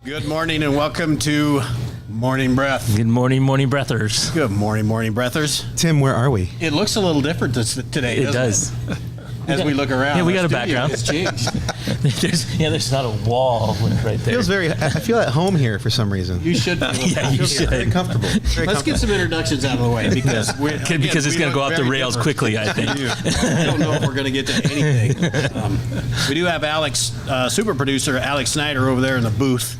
Good morning and welcome to Morning Breath. Good morning, morning breathers. Good morning, morning breathers. Tim, where are we? It looks a little different today, It does. As we look around. Yeah, we got a the studio background. has changed. There's not a wall right there. Feels I feel at home here for some reason. You should. Yeah, you should. Very comfortable. Let's get some introductions out of the way because Because it's going to go off the rails quickly, I think. I don't know if we're going to get to anything. We do have Alex, super producer Alex Snyder over there in the booth.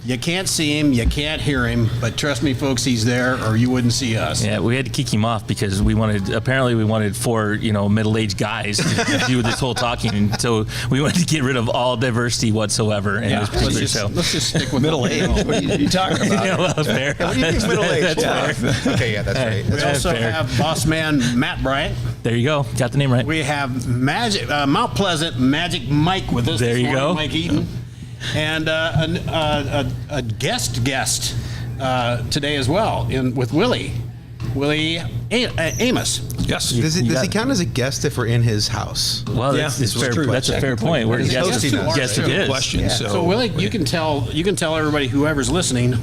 You can't see him, you can't hear him, but trust me, folks, he's there, or you wouldn't see us. Yeah, we had to kick him off because we wanted four, middle-aged guys to do this whole talking, and so we wanted to get rid of all diversity whatsoever in this particular show. Let's just stick with Middle age. What are you talking about? Yeah, well, fair. What do you think middle age? That's fair. Okay, yeah, that's right. We also fair. have boss man Matt Bryant. There you go. Got the name right. We have Mount Pleasant Magic Mike with us. There this you morning, go. Mike Eaton, and a guest today as well with Willie Amos. Yes. Does You he got- count as a guest if we're in his house? Well, Yeah, that's it's fair. true. That's a fair point. We're He's guest hosting us. it is. Question. So Willie, you can tell everybody, whoever's listening,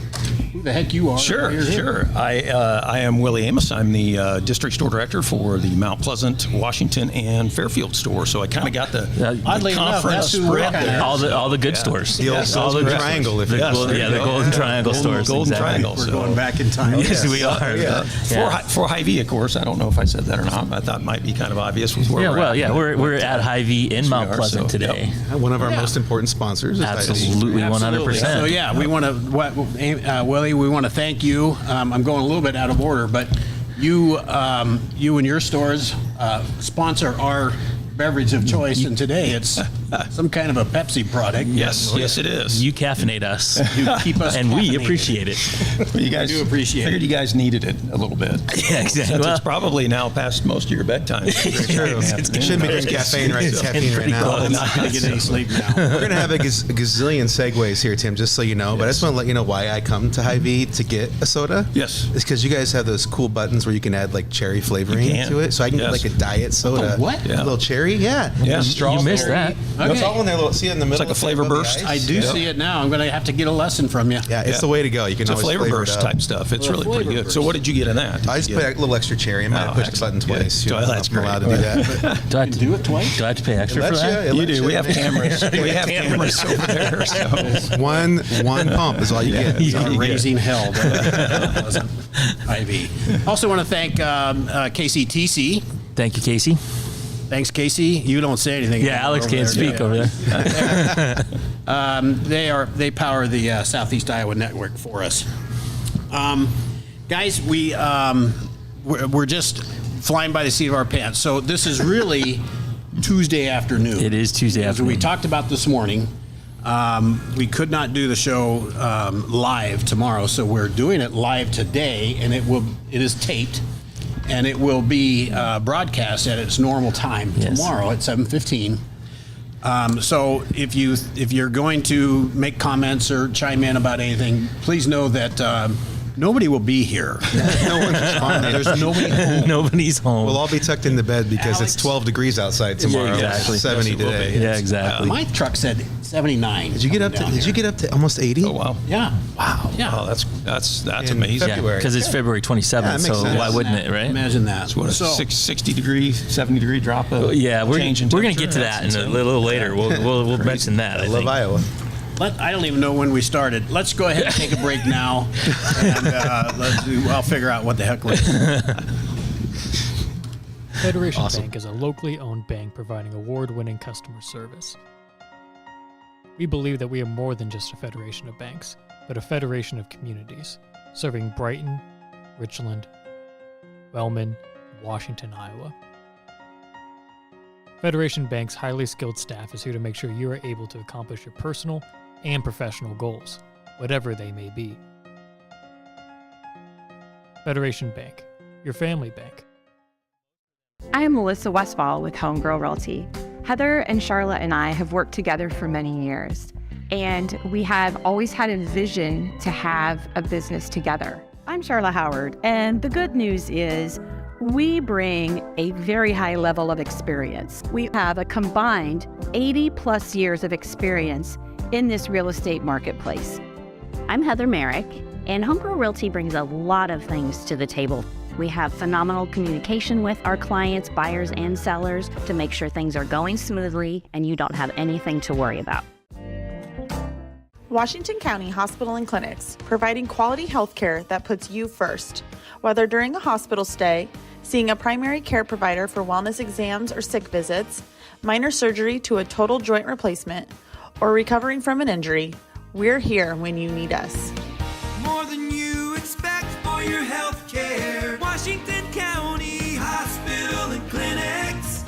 who the heck you are. Sure, You're here. sure. I am Willie Amos. I'm the district store director for the Mount Pleasant, Washington, and Fairfield store. So I kind of got the Oddly enough, conference that's who we're spread at. there. all the good stores. The old Yes, Golden correct. Triangle, if The you Yes, golden, there yeah, you the go. Golden Triangle Golden- stores. Golden exactly. Triangle. We're So- going back in time. Yes, we are. Yeah. Yeah. For Hy-Vee, of course. I don't know if I said that or not. But I thought it might be kind of obvious with where Yeah, we're well, at. yeah, we're at Hy-Vee in we Mount are, Pleasant so, today. One of our Yeah. most important sponsors. Is Absolutely, 100%. So yeah, we want to, Willie, we want to thank you. I'm going a little bit out of order, but you and your stores sponsor our beverage of choice, and today it's some kind of a Pepsi product. Yes, yes, it is. You caffeinate us, You keep us and we caffeinated. appreciate it. You guys do appreciate figured it. you guys needed it a little bit. Yeah, exactly. Since Well, it's probably now past most of your bedtime. True. Shouldn't be drinking caffeine right now. I'm not going to get any sleep now. We're going to have a gazillion segues here, Tim, just so you know. But I just want to let you know why I come to Hy-Vee to get a soda. Yes. It's because you guys have those cool buttons where you can add like cherry flavoring You can. to it. So I can Yes. get like a diet soda. what? A Yeah. little cherry? Yeah. Yeah. you missed that. It's all in there. See it in the middle. like a flavor above the burst. ice? I do see it now. I'm going to have to get a lesson from you. Yeah, it's the way to go. You can It's a always flavor flavor burst it up. type stuff. It's A really pretty flavor good. burst. So what did you get in that? I just put a little extra cherry. I might have Oh, pushed the button that's good. twice. So that's I'm allowed to great. do that. But Do I have to Do it twice? Do I have to pay extra for lets that? it You lets do. We have man. cameras. We have cameras over there. So. One pump is all you get. Yeah. Raising hell. Ivy. Also want to thank KCTC. Thank you, Casey. Thanks, Casey. You don't say anything. Yeah, Alex over can't there, speak do you? over there. They power the Southeast Iowa network for us. Guys, we're just flying by the seat of our pants. So this is really Tuesday afternoon. It is Tuesday As we afternoon. talked about this morning, we could not do the show live tomorrow, so we're doing it live today, and it is taped, and it will be broadcast at its normal time Yes. tomorrow at 7:15. So if you're going to make comments or chime in about anything, please know that nobody will be here. No one's responding. There's nobody home. Nobody's home. We'll all be tucked into bed because Alex. it's 12 degrees outside tomorrow. Yeah, exactly. 70 Yes, it will today. be. yeah, exactly. My truck said 79. Did you get up to almost 80? Oh wow. Yeah. Wow. Yeah. Oh, that's In amazing. yeah, February. because it's February 27th, Yeah, it makes so sense. why wouldn't it, right? Imagine that. What a 60 degree, 70 degree drop of Yeah, we're change in going to temperature? get to that That's in a insane. little later. We'll mention that. I I love think. Iowa. I don't even know when we started. Let's go ahead and take a break now, and I'll figure out what the heck we're doing. Federation Bank is a locally owned bank providing award-winning customer service. We believe that we are more than just a federation of banks, but a federation of communities, serving Brighton, Richland, Wellman, and Washington, Iowa. Federation Bank's highly skilled staff is here to make sure you are able to accomplish your personal and professional goals, whatever they may be. Federation Bank, your family bank. I am Melissa Westfall with Homegirl Realty. Heather and Charlotte and I have worked together for many years, and we have always had a vision to have a business together. I'm Charlotte Howard, and the good news is we bring a very high level of experience. We have a combined 80 plus years of experience in this real estate marketplace. I'm Heather Merrick, and Homegrown Realty brings a lot of things to the table. We have phenomenal communication with our clients, buyers, and sellers to make sure things are going smoothly and you don't have anything to worry about. Washington County Hospital and Clinics, providing quality health care that puts you first. Whether during a hospital stay, seeing a primary care provider for wellness exams or sick visits, minor surgery to a total joint replacement, or recovering from an injury, we're here when you need us. More than you expect for your health care. Washington County Hospital and Clinics.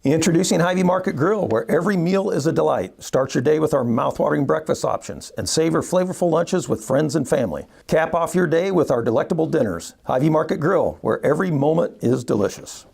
Introducing Hy-Vee Market Grill, where every meal is a delight. Start your day with our mouthwatering breakfast options and savor flavorful lunches with friends and family. Cap off your day with our delectable dinners. Hy-Vee Market Grill, where every moment is delicious.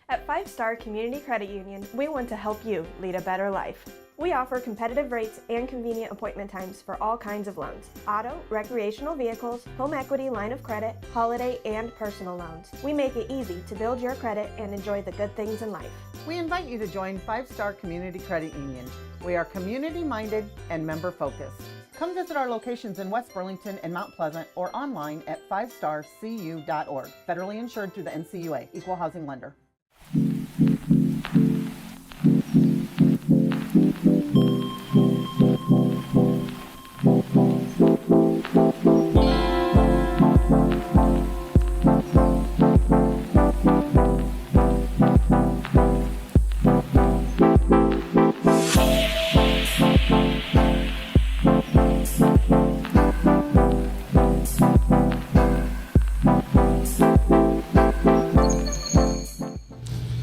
At 5 Star Community Credit Union, we want to help you lead a better life. We offer competitive rates and convenient appointment times for all kinds of loans: auto, recreational vehicles, home equity, line of credit, holiday, and personal loans. We make it easy to build your credit and enjoy the good things in life. We invite you to join 5 Star Community Credit Union. We are community-minded and member-focused. Come visit our locations in West Burlington and Mount Pleasant or online at 5starcu.org. Federally insured through the NCUA, Equal Housing Lender.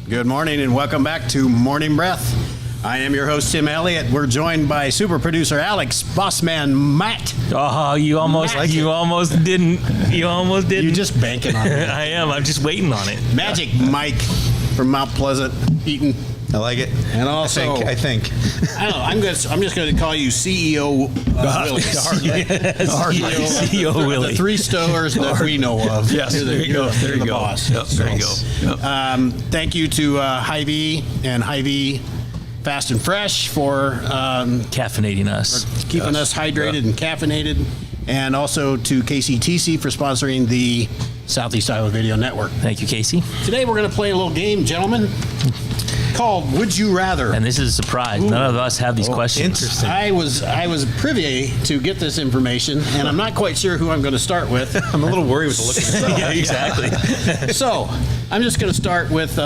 Good morning and welcome back to Morning Breath. I am your host, Tim Elliott. We're joined by super producer Alex, bossman Matt. Oh, you almost didn't. You almost didn't. You're just banking on it. I am. I'm just waiting on it. Magic Mike from Mount Pleasant, Eaton. I like it. And also, I think. I don't know. I'm just going to call you CEO Willie. CEO Willie. The 3 stores that we know of. Yes, there you go. There you go. Boss. Yep, there you go. Yep. Thank you to Hy-Vee and Hy-Vee Fast and Fresh for caffeinating us, keeping us hydrated and caffeinated, and also to KCTC for sponsoring the Southeast Iowa Video Network. Thank you, Casey. Today we're going to play a little game, gentlemen, called Would You Rather. And this is a surprise. Ooh. None of us have these questions. Interesting. I was privy to get this information, and I'm not quite sure who I'm going to start with. I'm a little worried with the look of it. Yeah, exactly. So I'm just going to start with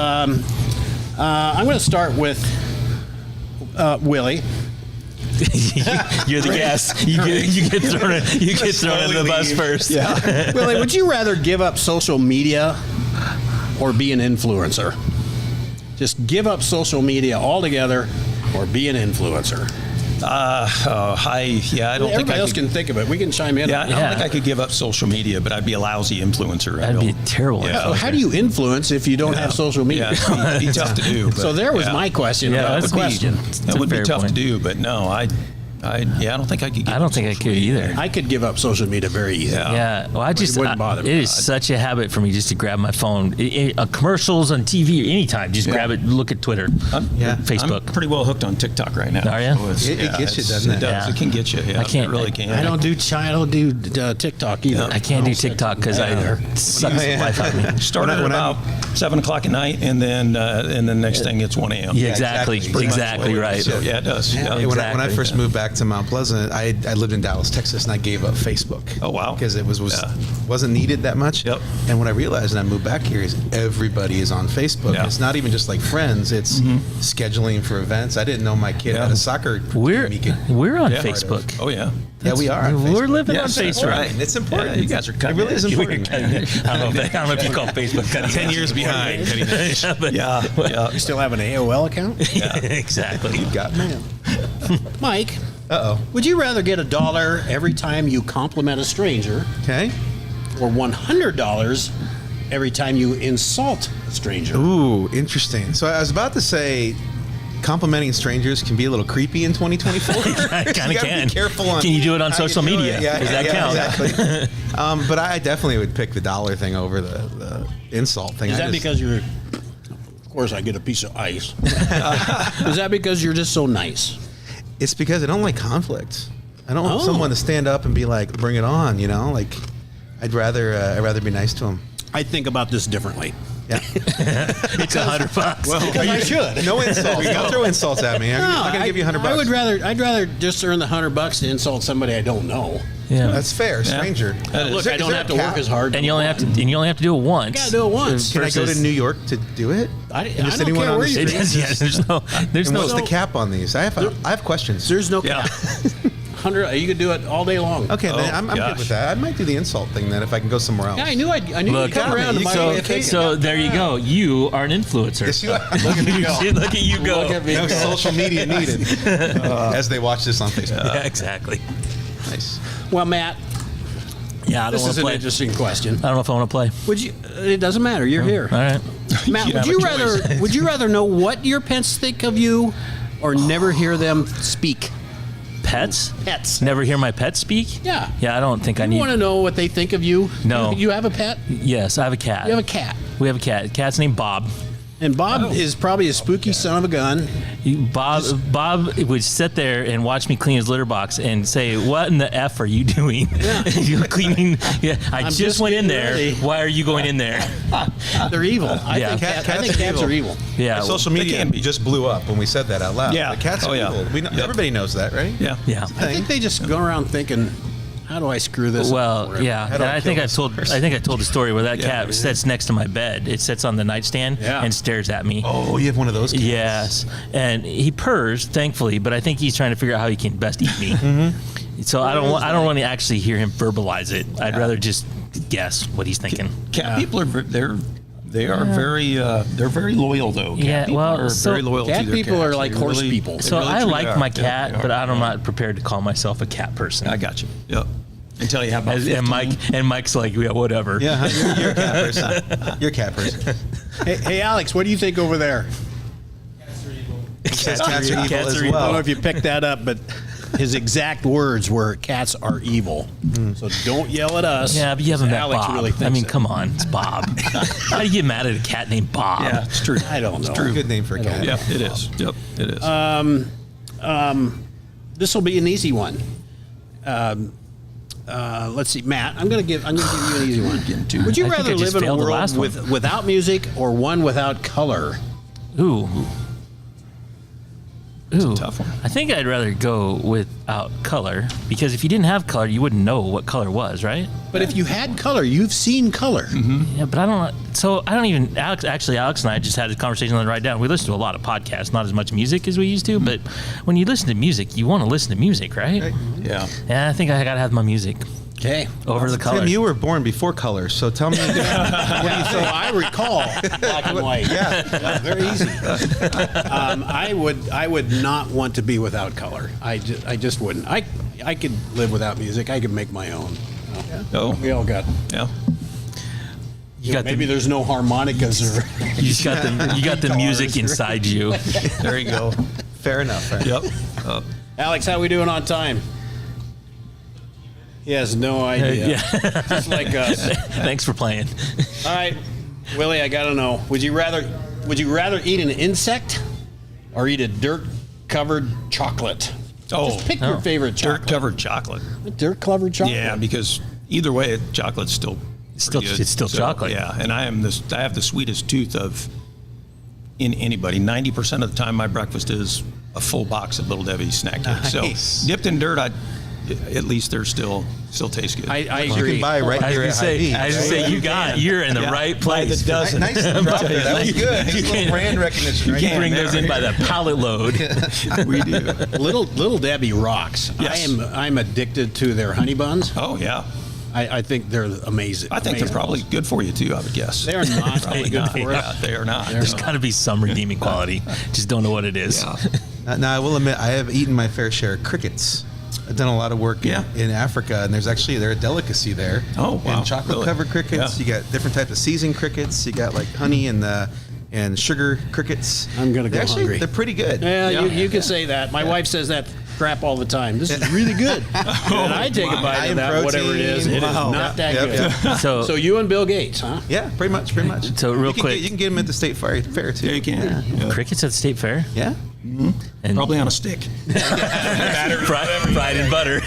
Willie. You're the guest. You get thrown under the bus first. Yeah. Willie, would you rather give up social media or be an influencer? Just give up social media altogether or be an influencer? I don't think everybody else can think of it. We can chime in. I don't think I could give up social media, but I'd be a lousy influencer. That'd be a terrible. Yeah. So how do you influence if you don't have social media? Yeah, it'd be tough to do. But, so there was my question. Yeah, about the question. That would be tough to do, but no, I don't think I could. I don't think I could either. I could give up social media very easily. Yeah. Well, it wouldn't bother me. It is such a habit for me just to grab my phone. Commercials on TV or anytime, just grab it, look at Twitter, Facebook. I'm pretty well hooked on TikTok right now. Are you? So it gets you, doesn't it? It does. It can get you. Yeah, I can't. It really can. I don't do TikTok either. I can't do TikTok because it sucks the life out of me. Started at about 7 o'clock at night, and then next thing it's 1 a.m. Yeah, exactly right. So, yeah, it does. Yeah. When I first moved back to Mount Pleasant, I lived in Dallas, Texas, and I gave up Facebook. Oh, wow. Because it wasn't needed that much. Yep. And what I realized when I moved back here is everybody is on Facebook. Yeah. It's not even just like friends. It's scheduling for events. I didn't know my kid had a soccer team. We're on Facebook. Oh, yeah. Yeah, we are. We're living on Facebook. Right. It's important. Yeah, you guys are cutting. It really is important. I don't know if you call Facebook cutting. 10 years behind. Yeah. You still have an AOL account? Yeah, exactly. You've got mail. Mike. Uh-oh. Would you rather get $1 every time you compliment a stranger? Okay. Or $100 every time you insult a stranger? Ooh, interesting. So I was about to say complimenting strengers can be a little creepy in 2024. Kind of can. Be careful on. Can you do it on social media? Does that count? Exactly. But I definitely would pick the $1 thing over the insult thing. Is that because you're... Of course, I get a piece of ice. Is that because you're just so nice? It's because I don't like conflict. I don't want someone to stand up and be like, "Bring it on," you know. Like, I'd rather be nice to them. I think about this differently. Yeah, It's $100. well, I should. No insults. Don't throw insults at me. I'm not gonna give you $100. I'd rather just earn the $100 to insult somebody I don't know. Yeah. That's fair, stranger. Look, I don't have to work as hard. And you only have to do it once. Gotta do it once. Can I go to New York to do it? I And just don't anyone care on where the you street? go. Yeah, there's And no. what's the cap on these? I have questions. There's no cap. 100. You could do it all day long. Okay, then I'm good with that. I might do the insult thing then if I can go somewhere else. Yeah, I knew Look, you'd come around to my way of thinking. So there you go. You are an influencer. Yes, you are. Look at me go. Look at you go. Look at me No go. social media needed. As they watch this on Facebook. Yeah, exactly. Nice. Well, Matt, Yeah, I don't this want is to an play. interesting question. I don't know if I want to play. Would you? It doesn't matter. You're here. All right. Matt, You would have you a rather choice. would you rather know what your pets think of you, or never hear them speak? Pets? Pets. Never hear my pet speak? Yeah. Yeah, I don't think I You need. want to know what they think of you? No. You have a pet? Yes, I have a cat. You have a cat. We have a cat. Cat's named Bob. And Bob is probably a spooky son of a gun. Bob would sit there and watch me clean his litter box and say, "What in the f are you doing? You're cleaning? Yeah, I just went in there. ready. Why are you going in there? They're evil. I Yeah. think Cats cats are are evil. Yeah, Social media just blew up when we said that out loud. Yeah. The cats are evil. Everybody knows that, right? Yeah. yeah. I think they just go around thinking, "How do I screw this up?" Well, for him?" yeah, How and do I I think kill I this told. person? I think I told the story where that cat sits next to my bed. It sits on the nightstand Yeah. and stares at me. Oh, you have one of those cats. Yes, and he purrs, thankfully, but I think he's trying to figure out how he can best eat me. So I don't want to actually hear him verbalize it. I'd rather just guess what he's thinking. Cat people are they are very they're very loyal though. Cat Yeah, people well, are so very loyal cat to their people cats. are like They horse really- people. they So really I truly like are. my Yeah, cat, they are. but I'm not prepared to call myself a cat person. I got you. Yep. Until you have about And 15. Mike's like, yeah, whatever. Yeah, you're a cat person. You're a cat person. Hey, Alex, what do you think over there? He says cats are evil Cats as are evil. I don't know well. if you picked that up, but his exact words were, "Cats are evil." So don't yell at us. Yeah, but you haven't met Alex Bob. really thinks I mean, it. come on, it's Bob. How do you get mad at a cat named Bob? Yeah, it's true. I don't know. Good name for a cat. Yep, it is. Yep, it is. This will be an easy one. Let's see, Matt. I'm going to give you an easy one. Would you I think rather I just live in a failed the world last one. without music or one without color? Ooh. Ooh. tough one. I think I'd rather go without color because if you didn't have color, you wouldn't know what color was, right? But if you had color, you've seen color. Yeah, but I don't. So I don't even. Alex and I just had a conversation on the ride down. We listen to a lot of podcasts, not as much music as we used to. But when you listen to music, you want to listen to music, right? Yeah. Yeah, I think I gotta have my music Okay. over the color. Tim, you were born before color, so tell me. Yeah, so I recall black and white. Yeah, very easy. I would not want to be without color. I just wouldn't. I could live without music. I could make my own. Oh. We all got. Yeah. You got Maybe the, there's no harmonicas or. you just got the you got the music inside you. There you go. Fair enough. Right? Yep. Alex, how we doing on time? He has no idea. Yeah. Just like us. Thanks for playing. All right, Willie, I gotta know. Would you rather eat an insect or eat a dirt-covered chocolate? Oh. Just pick your favorite chocolate. Dirt-covered chocolate. Dirt-covered chocolate. Yeah, because either way, chocolate's still pretty good. It's still chocolate. Yeah, and I have the sweetest tooth of in anybody. 90% of the time, my breakfast is a full box of Little Debbie snack cakes. Nice. So dipped in dirt, at least they're still taste good. I You agree. can buy right I was here gonna at say, Hy-Vee. I was gonna say you're in the Yeah. right By the place. dozen. Nice drop there. That was good. Nice little brand recognition. Right You there. bring those in by the pallet load. We do. Little Debbie rocks. Yes. I'm addicted to their honey buns. Oh yeah. I think they're amazing. I think they're probably good for you too. I would guess. They are not Probably good not. for Yeah, us. they are not. There's got to be some redeeming quality. Just don't know what it is. Yeah. Now, I will admit, I have eaten my fair share of crickets. I've done a lot of work in Africa, and they're a delicacy there. Oh, wow. And chocolate-covered crickets. Yeah. You got different types of seasoned crickets. You got like honey and sugar crickets. I'm gonna go hungry. They're pretty good. Yeah, Yeah. you can say that. My wife says that crap all the time. This is really good. And I take a bite High of in that, whatever it is. It is protein. Wow. not that Yep, good. yep. So you and Bill Gates, huh? Yeah, pretty much. So real you can quick- you can get them at the state fair too. Yeah, you can. Yeah. Crickets at the state fair? Yeah. And Probably on a stick. fried in butter.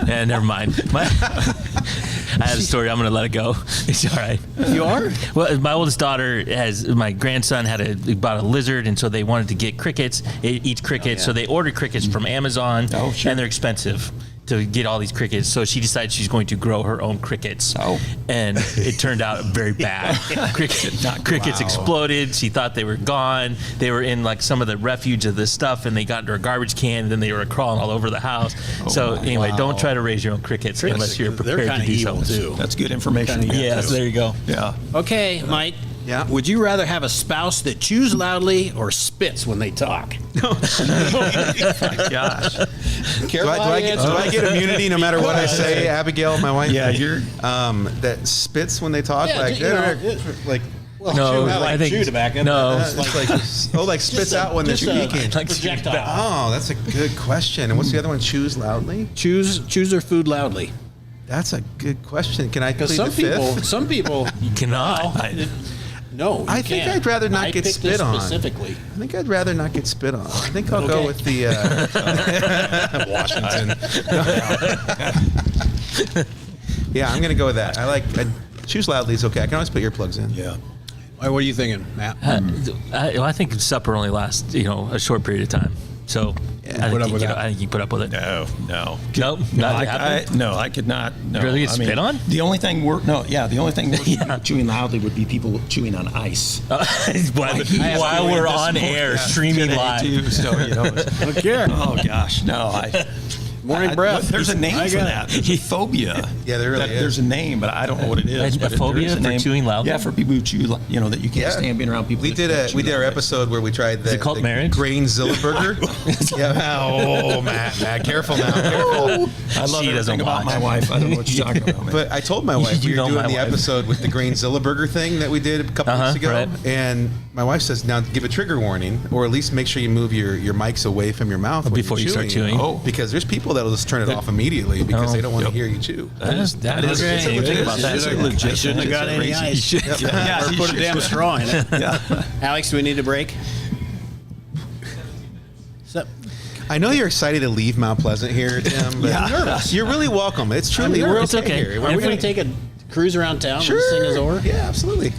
Yeah, never mind. I had a story. I'm going to let it go. It's all right. You are? Well, my oldest daughter my grandson bought a lizard, and so they wanted to get crickets, eat crickets. So they ordered crickets from Amazon, and they're expensive to get all these crickets. So she decided she's going to grow her own crickets. And it turned out very bad. Crickets exploded. She thought they were gone. They were in like some of the refuge of this stuff, and they got into a garbage can, and then they were crawling all over the house. Don't try to raise your own crickets unless you're prepared to do so too. That's good information. Yes, there you go. Yeah. Okay, Mike. Yeah. Would you rather have a spouse that chews loudly or spits when they talk? My gosh. Do I get immunity no matter what I say, Abigail, my wife? Yeah, you're that spits when they talk. Chew tobacco. No, like spits out when they're speaking. Projectile. Oh, that's a good question. And what's the other one? Choose loudly. Choose their food loudly. That's a good question. Can I plead Because some people you cannot. No, I think I'd rather not get spit on. Specifically, I think I'd rather not get spit on. I think I'll go with the Washington. Yeah, I'm gonna go with that. I choose loudly is okay. I can always put earplugs in. Yeah. What are you thinking, Matt? I think supper only lasts a short period of time. So I think you put up with it. No. Nope. I could not. No. Really get spit on? The only thing worse chewing loudly would be people chewing on ice. While we're on air, streaming live. Too, so, don't care. Oh, gosh. No, Morning breath. There's a name for that. There's a phobia. Yeah, there really is. There's a name, but I don't know what it is. A phobia for chewing loudly? Yeah, for people who chew, that you can't stand being around people. We did our episode where we tried the called marriage? Grainzilla burger. Yeah. Oh, Matt, careful now. Careful. I love everything about my wife. I don't know what you're talking about, man. But I told my wife we were doing the episode with the Grainzilla burger thing that we did a couple weeks ago, right. and my wife says, now give a trigger warning, or at least make sure you move your mics away from your mouth before you start chewing. Because there's people that'll just turn it off immediately because they don't want to hear you chew. That is legit. I shouldn't have got any ice. Or put a damn straw in it. Alex, do we need a break? I know you're excited to leave Mount Pleasant here, Tim, but you're really welcome. It's truly we're okay here. Are we going to take a cruise around town when this thing is over? Yeah, absolutely.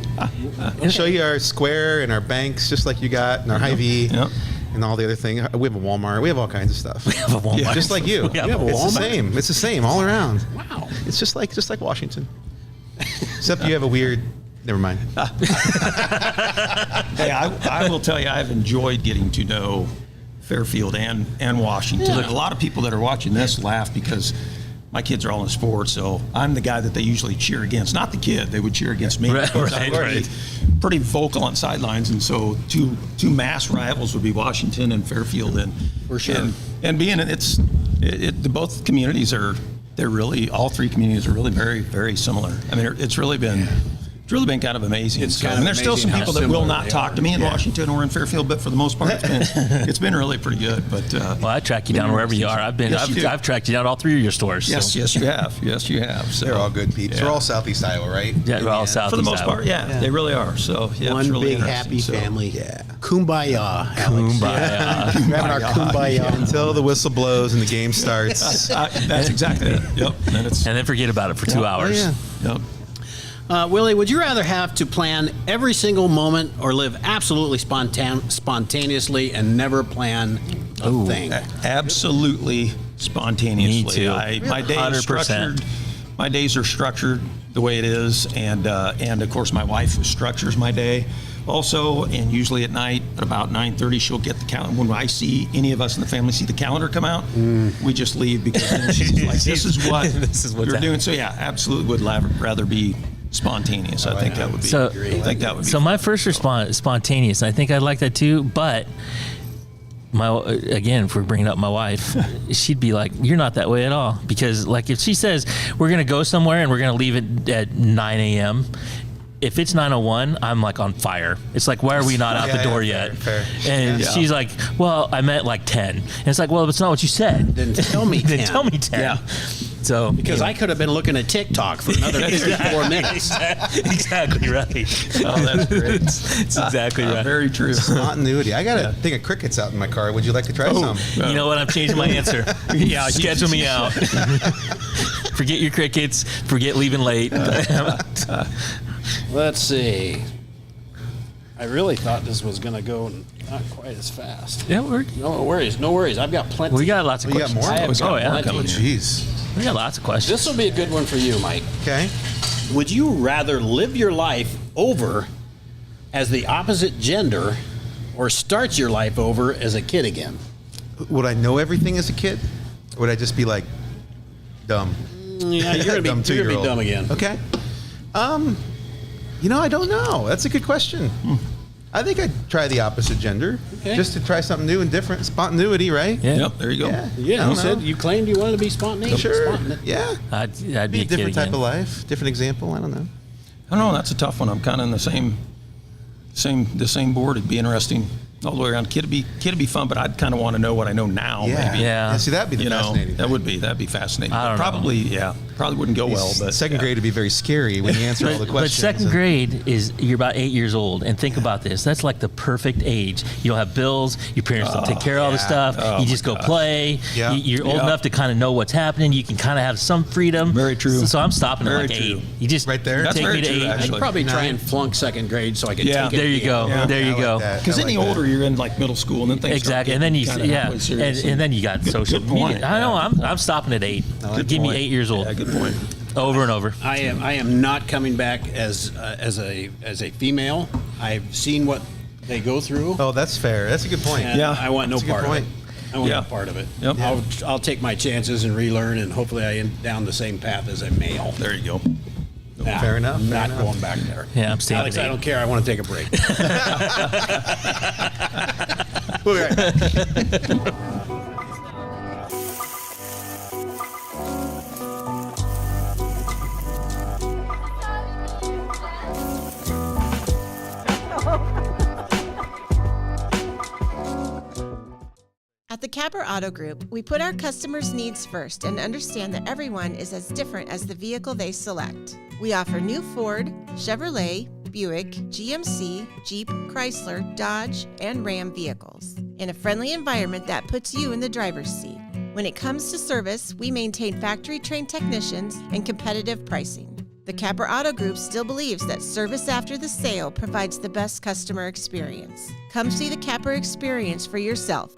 We'll show you our square and our banks, just like you got, and our Hy-Vee. Yep. And all the other things. We have a Walmart. We have all kinds of stuff. We have a Walmart. Just like you. We have a It's Walmart? the same. It's the same all around. Wow. It's just like Washington. Except you have a weird. Never mind. Hey, I will tell you, I've enjoyed getting to know Fairfield and Washington. Yeah. A lot of people that are watching this laugh because my kids are all in sports, so I'm the guy that they usually cheer against. Not the kid; they would cheer against me. Right. Pretty vocal on sidelines, and so two mass rivals would be Washington and Fairfield, and for sure. And being both communities all three communities are really very, very similar. I mean, it's really been kind of amazing. And there's still some people that will not talk to me in Washington or in Fairfield, but for the most part, it's been really pretty good. But I track you down wherever you are. I've tracked you down all three of your stores. Yes, so. yes, you have. Yes, you have. So, they're all good peeps. Yeah. We're all Southeast Iowa, right? Yeah, we're all Southeast for the most Iowa. part. Yeah, they really are. So one really big happy family. Yeah. Kumbaya, Alex. Kumbaya. We're having our kumbaya until the whistle blows and the game starts. That's exactly it. Yep. And then forget about it for 2 hours. Oh, yeah. Yep. Willie, would you rather have to plan every single moment or live absolutely spontaneously and never plan a thing? Absolutely spontaneously. Me too. My day is 100%. structured. My days are structured the way it is, and of course my wife structures my day also. And usually at night at about 9:30, she'll get the calendar. When I see any of us in the family see the calendar come out, we just leave because then she's like, "This is what you're doing." So yeah, absolutely would rather be spontaneous. I think that would be. So my first response is spontaneous. I think I'd like that too, but if we're bringing up my wife, she'd be like, "You're not that way at all." Because like if she says we're gonna go somewhere and we're gonna leave it at 9 a.m. If it's 9:01, I'm like on fire. It's like, why are we not out the door yet? Fair. And she's like, well, I meant like 10. And it's like, well, it's not what you said. Then tell me 10. Then tell me 10. Yeah. So Because I could have been looking at TikTok for another 54 minutes. exactly right. Oh, that's great. It's exactly right. Very true. Spontaneity. I got a thing of crickets out in my car. Would you like to try some? You know what? I'm changing my answer. Yeah, schedule me out. Forget your crickets. Forget leaving late. Let's see. I really thought this was going to go not quite as fast. Yeah, we're. No worries. No worries. I've got plenty. We got lots of We got questions. more? I have got Oh yeah, plenty. Oh, jeez. we got lots of questions. This will be a good one for you, Mike. Okay. Would you rather live your life over as the opposite gender or start your life over as a kid again? Would I know everything as a kid? Or would I just be like dumb? Yeah, you're going to be dumb again. Okay. I don't know. That's a good question. I think I'd try the opposite gender, Okay. just to try something new and different. Spontaneity, right? Yeah. Yep, there you go. Yeah. Yeah, I you don't said know. you claimed you wanted to be spontaneous. Sure. Spontaneous. Yeah. I'd Be be a a kid different type again. of life, different example. I don't know. I don't know. That's a tough one. I'm kind of in the same board. It'd be interesting all the way around. Kid would be fun, but I'd kind of want to know what I know now. Yeah. Maybe. Yeah. See, that'd be the fascinating thing. That'd be fascinating. I don't know. Probably wouldn't go well. But second grade would be very scary when you answer all the But questions. second grade is you're about 8 years old, and think about this. That's like the perfect age. You don't have bills. Your parents don't take care of all the stuff. Oh, you my just go gosh. play. Yeah. You're old Yeah. enough to kind of know what's happening. You can kind of have some freedom. Very true. So I'm stopping Very at like true. 8. You just Right there? That's take very me to true, 8. actually. I'd probably try Nine. and flunk second grade so I could Yeah. take it. There you again. go. Yeah. There I you like go. that. Because I any like that. older, you're in like middle school, and then things Exactly, start and then you getting kinda halfway serious. and then you got social Good media. point. I know. Yeah. I'm stopping at 8. like Give me point. 8 years old. Yeah, good point. Over and over. I am not coming back as a female. I've seen what they go through. Oh, that's fair. That's a good point. And Yeah. I want no That's a good part of it. point. I want Yeah. no part of it. Yep. I'll take my chances and relearn, and hopefully I end down the same path as a male. There you go. Nah, Fair enough, I'm fair not enough. going back there. Yeah, I'm staying Alex, at I 8. don't care. I want to take a break. We'll be right back. At the Capper Auto Group, we put our customers' needs first and understand that everyone is as different as the vehicle they select. We offer new Ford, Chevrolet, Buick, GMC, Jeep, Chrysler, Dodge, and Ram vehicles in a friendly environment that puts you in the driver's seat. When it comes to service, we maintain factory-trained technicians and competitive pricing. The Capper Auto Group still believes that service after the sale provides the best customer experience. Come see the Capper experience for yourself.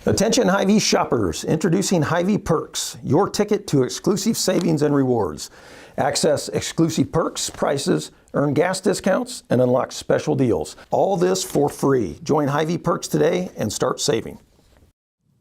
Attention Hy-Vee shoppers, introducing Hy-Vee Perks, your ticket to exclusive savings and rewards. Access exclusive perks, prices, earn gas discounts, and unlock special deals. All this for free. Join Hy-Vee Perks today and start saving.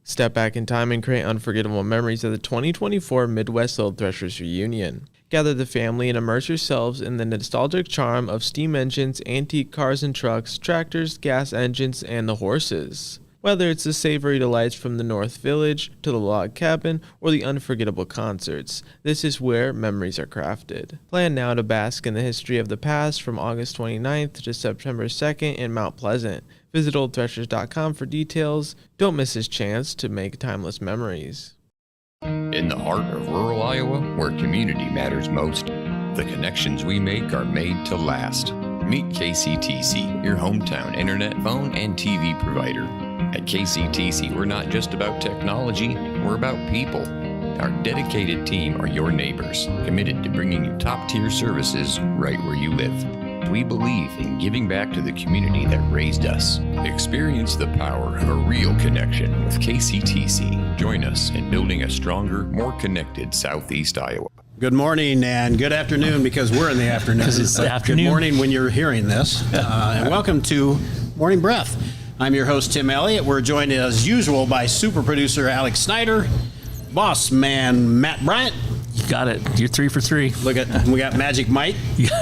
Step back in time and create unforgettable memories of the 2024 Midwest Little Threshers Reunion. Gather the family and immerse yourselves in the nostalgic charm of steam engines, antique cars and trucks, tractors, gas engines, and the horses. Whether it's the savory delights from the North Village, to the log cabin, or the unforgettable concerts, this is where memories are crafted. Plan now to bask in the history of the past from August 29th to September 2nd in Mount Pleasant. Visit oldthreshers.com for details. Don't miss this chance to make timeless memories. In the heart of rural Iowa, where community matters most, the connections we make are made to last. Meet KCTC, your hometown internet, phone, and TV provider. At KCTC, we're not just about technology, we're about people. Our dedicated team are your neighbors, committed to bringing you top-tier services right where you live. We believe in giving back to the community that raised us. Experience the power of a real connection with KCTC. Join us in building a stronger, more connected Southeast Iowa. Good morning and good afternoon, because we're in the afternoon. Because it's the afternoon. Good morning when you're hearing this. And welcome to Morning Breath. I'm your host, Tim Elliott. We're joined as usual by super producer Alex Snyder, boss man Matt Bryant. You got it. You're 3 for 3. Look at, we got Magic Mike.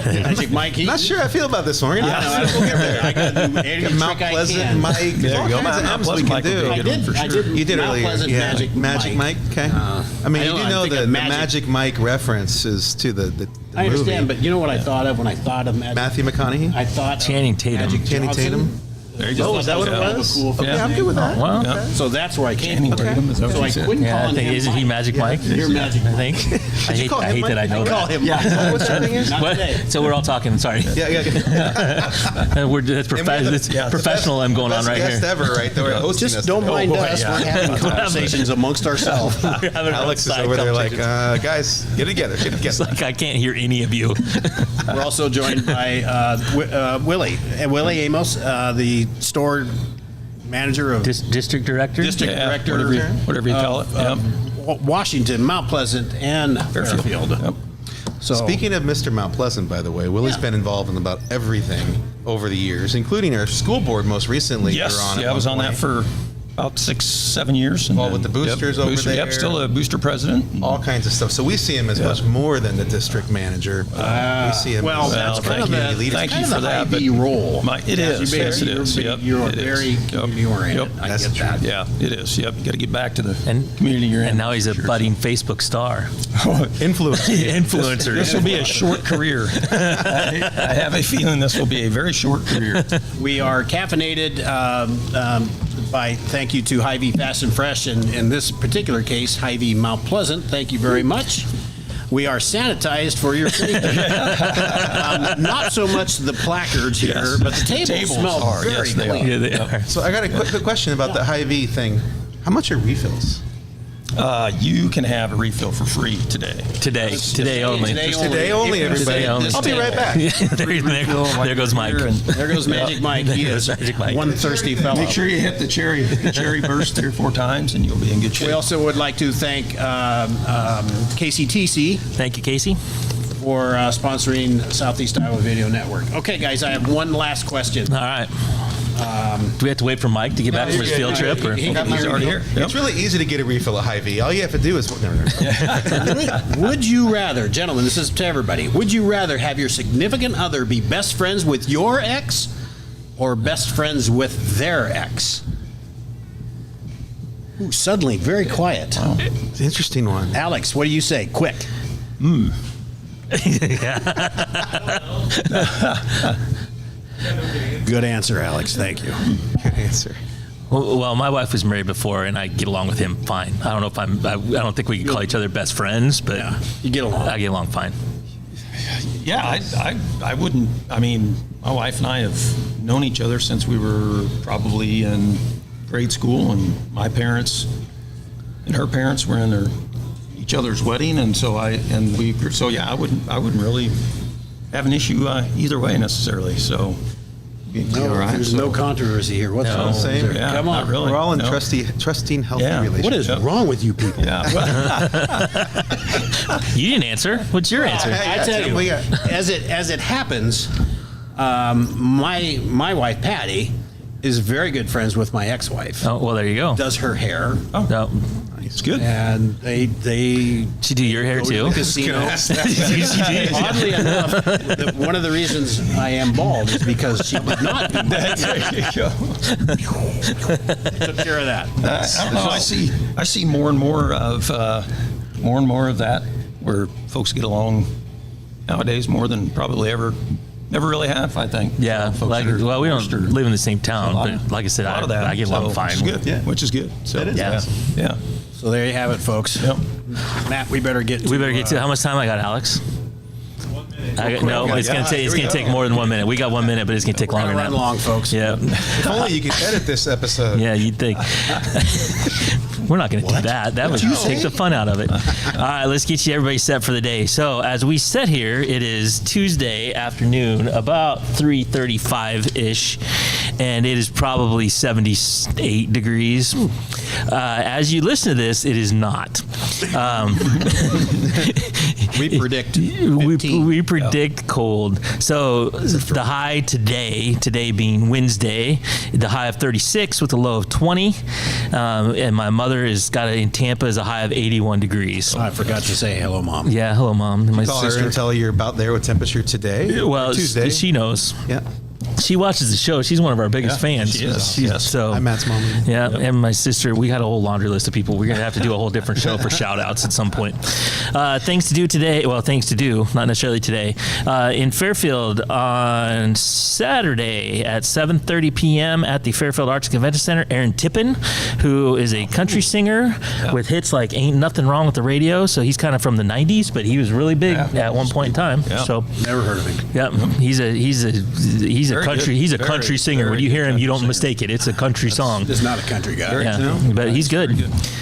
Magic Mike. Not sure I feel about this one. We'll get there. I got to do any Mount trick Pleasant I can. Mike. There There's all you go. kinds of Mount M's we Pleasant can Mike would be do. a good one for I sure. did. You did Mount earlier. Pleasant Yeah. Magic Mike. Okay. I mean, I you don't do know, know I think the of Magic Mike references to the I understand, movie. but you know what I thought of when I thought of Magic? Matthew McConaughey? I thought Channing Tatum. Magic Channing Johnson. Tatum? There you Oh, go. is that what it was? Cool Okay, I'm good with that. Well, Yeah. So that's where I came from. Tatum, is that So what I you said? couldn't yeah, call I think, him isn't he Mike. Magic Mike? You're Magic I Mike. think. I hate that I know that. Call him Yeah. Mike. What's your name? Not What? today. So we're all talking. Sorry. Yeah. That's professional. I'm going on right Best here. ever, right? They were hosting us. Just don't today. mind us. We're having conversations amongst ourselves. We're having Alex is outside over there like, conversations. guys, get it together. It's like I can't hear any of you. We're also joined by Willie. Willie Amos, the store manager of District director. director, whatever you call it. Yep. Washington, Mount Pleasant, and Fairfield. Yep. So Speaking of Mr. Mount Pleasant, by the way, Willie's been involved in about everything over the years, including our school board most recently. Yes. You were on at I was one on that point. for about 6-7 years. Involved with the boosters over there. Yep, still a booster president. All kinds of stuff. So we see him as much more than the district manager. We see him well, as that's kind of community the leader. Thank kind you of for the that, IB role. It is. You're Yes, it is. Yep. You're It very is. community oriented. Yep. I That's get that. Yeah, it is. Yep. You got to get back to the And community you're in. And now he's a budding Facebook star. Influencer. This will be a short career. I have a feeling this will be a very short career. We are caffeinated by thank you to Hy-Vee Fast and Fresh, and in this particular case, Hy-Vee Mount Pleasant. Thank you very much. We are sanitized for your safety. Not so much the placards here, Yes. but the tables smell are. very Yes, they clean. Yeah, they are. So I got a quick question about the Hy-Vee thing. How much are refills? You can have a refill for free today. Today only. Today only, everybody. Today only. I'll be right back. there goes Mike. There goes Magic Mike. He is Magic Mike. one thirsty fellow. Make sure you hit the cherry burst 3 or 4 times, and you'll be in good shape. We also would like to thank KCTC Thank you, Casey. for sponsoring Southeast Iowa Video Network. Okay, guys, I have one last question. All right. Do we have to wait for Mike to get back from his field trip? Or? He got my He's already refill. here. It's really easy to get a refill at Hy-Vee. All you have to do is... Would you rather, gentlemen, this is to everybody, would you rather have your significant other be best friends with your ex or best friends with their ex? Ooh, suddenly very quiet. It's an interesting one. Alex, what do you say? Quick. Good answer, Alex. Thank you. Good answer. Well, my wife was married before, and I get along with him fine. I don't know if I don't think we can call each other best friends, but you get along. I get along fine. Yeah, I wouldn't. I mean, my wife and I have known each other since we were probably in grade school, and my parents and her parents were in each other's wedding, and so I wouldn't really have an issue either way necessarily. So. No, all right. there's no controversy here whatsoever. Same. Yeah, Come on. not really. We're all in No. trusting, healthy Yeah. relationships. What is wrong with you people? Yeah. You didn't answer. What's your answer? I tell you, as it happens, my wife Patty is very good friends with my ex-wife. Oh, well, there you go. Does her hair. Oh, no. It's good. And they She do your hair go to too? the casino. Oddly enough, one of the reasons I am bald is because she would not be bald. There you go. Took care of that. I don't know. I see more and more of that where folks get along nowadays more than probably ever. Never really have, I think. Yeah, Folks like, that are well, we don't forced or- live in the same town, a lot but of- like I said, a lot of that, I get along so, fine. Which is good. Yeah. Which is good. So, That is Yeah. Yeah. So there you have it, folks. Yep. Matt, we better get We better get to how much time I got, Alex? No, it's going to take more than 1 minute. We got 1 minute, but it's going to take longer than that. Run long, folks. Yeah. If only you could edit this episode. Yeah, you'd think. We're not going to do that. That would take the fun out of it. All right, let's get you everybody set for the day. So as we sit here, it is Tuesday afternoon, about 3:35-ish, and it is probably 78 degrees. As you listen to this, it is not. We predict 15. We predict cold. So the high today being Wednesday, the high of 36 with a low of 20. And my mother has got it in Tampa as a high of 81 degrees. I forgot to say hello, Mom. Yeah, hello, Mom. My Call her and tell her you're about there with temperature today. Well, Tuesday. she knows. Yeah. She watches the show. She's one of our biggest fans. She is. Yes. So I'm Matt's mom. Yeah, and my sister. We got a whole laundry list of people. We're gonna have to do a whole different show for shout outs at some point. Things to do today. Well, things to do, not necessarily today. In Fairfield on Saturday at 7:30 p.m. at the Fairfield Arts and Convention Center, Aaron Tippin, who is a country singer with hits like "Ain't Nothing Wrong with the Radio." So he's kind of from the '90s, but he was really big at one point in time. Yeah. So Never heard of him. yeah, he's a country. good. He's a Very, country singer. very When you hear him, good you don't country mistake it. It's a country song. He's not a country guy. Yeah, but he's good.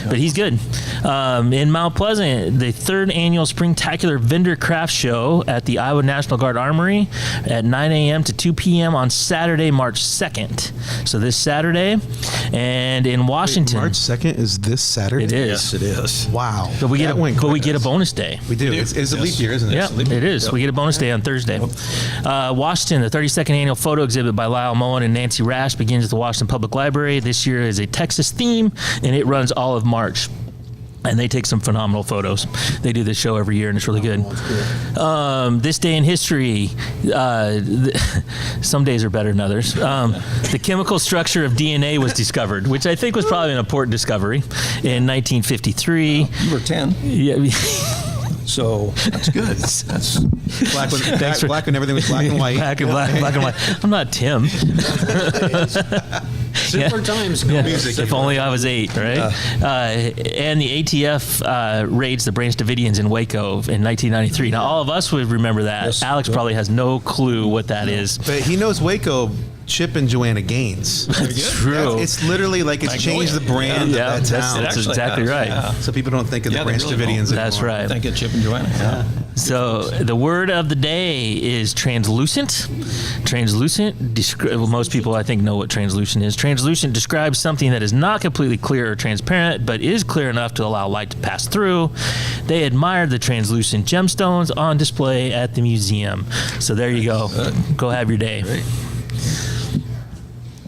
But he's good. In Mount Pleasant, the 3rd annual Springtacular Vendor Craft Show at the Iowa National Guard Armory at 9 a.m. to 2 p.m. on Saturday, March 2nd. So this Saturday, and in Washington, March 2nd is this Saturday? it is. Yes, it is. Wow. But we get a bonus day. We do. It's a leap year, isn't it? Yeah, it is. We get a bonus day on Thursday. Washington, the 32nd annual photo exhibit by Lyle Moen and Nancy Rash begins at the Washington Public Library. This year is a Texas theme, and it runs all of March. And they take some phenomenal photos. They do this show every year, and it's really good. This day in history, some days are better than others. The chemical structure of DNA was discovered, which I think was probably an important discovery in 1953. You were 10. Yeah. So that's good. That's Black when everything was black and white. Black and white. I'm not Tim. Simpler times. Music. If only I was 8, right? And the ATF raids the Branch Davidians in Waco in 1993. Now, all of us would remember that. Yes. Alex probably has no clue what that is. But he knows Waco. Chip and Joanna Gaines. That's true. It's literally like it's changed the brand of that town. That's exactly right. Yeah. So people don't think of the Branch really Davidians anymore. That's right. Thank you, Chip and Joanna. Yeah. So the word of the day is translucent. Translucent, well, most people I think know what translucent is. Translucent describes something that is not completely clear or transparent, but is clear enough to allow light to pass through. They admired the translucent gemstones on display at the museum. So there you go. Go have your day. Great.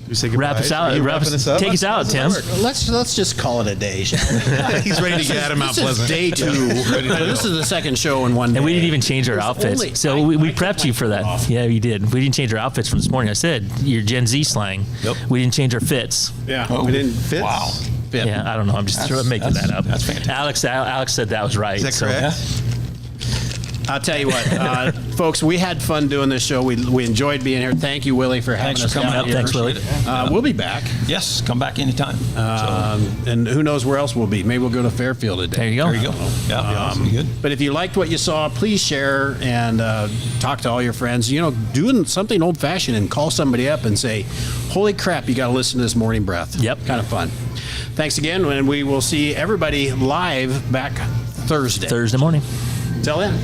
We say goodbye. Wrap us out. Are you wrapping us up? Take us out, Tim. Let's just call it a day. Shall we? He's ready to get out of Mount Pleasant. This is day 2. This is the second show in one day. And we didn't even change our outfits. only- So we prepped you for that. Yeah, we did. We didn't change our outfits from this morning. I said your Gen Z slang. Yep. We didn't change our fits. Yeah, we didn't Fits? Wow. fit. Yeah, I don't know. I'm just making that up. That's fantastic. Alex said that was right. Is that so- correct? I'll tell you what, folks, we had fun doing this show. We enjoyed being here. Thank you, Willie, for having Thanks us for coming down up. here. Thanks, Willie. We'll be back. Yes, come back anytime. And who knows where else we'll be. Maybe we'll go to Fairfield today. There you go. There you go. Yeah, that'd be good. But if you liked what you saw, please share and talk to all your friends. You know, doing something old-fashioned and call somebody up and say, holy crap, you got to listen to this Morning Breath. Yep. Kind of fun. Thanks again, and we will see everybody live back Thursday. Thursday morning. Till then.